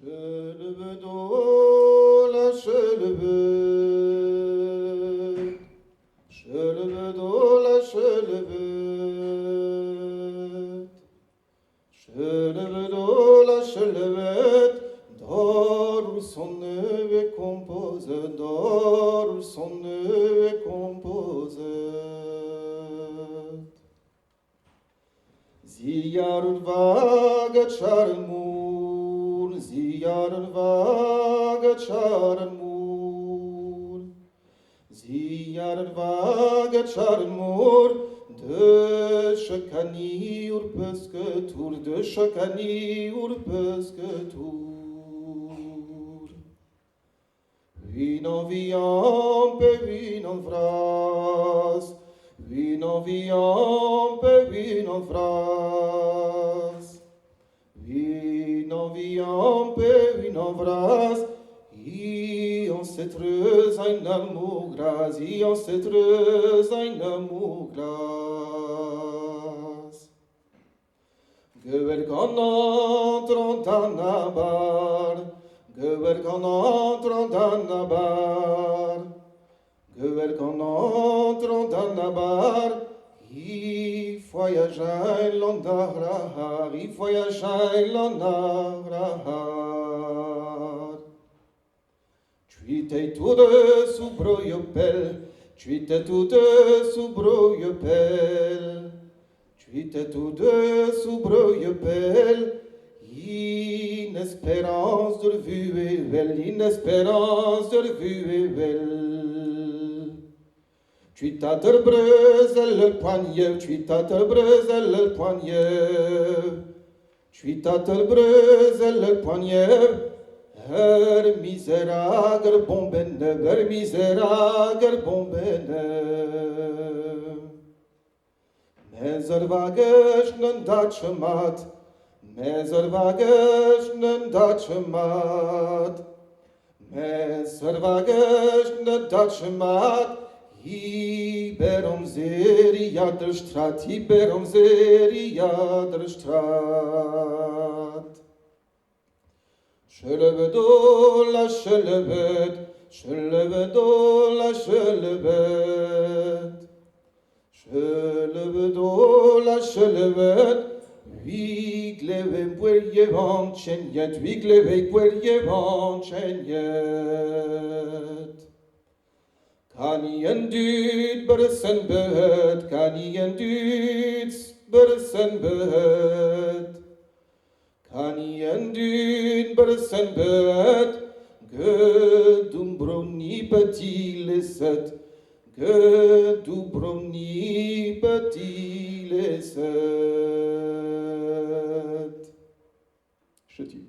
Şölbedola şölbet, şölbedola şölbet, şölbedola şölbet, dor son et compose, dor son et compose. Ziyarul vaga charmul, ziyarul vaga charmul, ziyarul vaga charmul, de chacani urpescătur, de chacani urpescătur. Vino viam pe vino vras, vino viam pe vino vras, vino viam pe vino vras, ion se trăz ein amour gras, ion se trăz ein amour gras. Gewel kan entran dan na bar, gewel kan entran dan na bar, gewel kan entran dan na bar, i voyagea in l'andar, i voyagea in l'andar. Tuite tout de sous broyopel, tuite tout de sous broyopel, tuite tout de sous broyopel, in espérance de vue et belle, in espérance de vue et belle. Tu t'attends brezel le poignet, tu t'attends brezel le poignet, tu t'attends brezel le poignet, her miserager bombene, her miserager bombene. Mezer wageshnen datschemat, mezer wageshnen datschemat, mezer wageshnen datschemat, Iberom zeria der Straat, Iberom zeria der Straat. Şölebedola şölebet, şölebedola şölebet, şölebedola şölebet, Vigleve puerjevan çenyet, vigleve puerjevan çenyet. Kanien düt bersen bet, kanien düt bersen bet, kanien düt bersen bet, Gădumbroni petileset, Gădumbroni petileset. Je dis.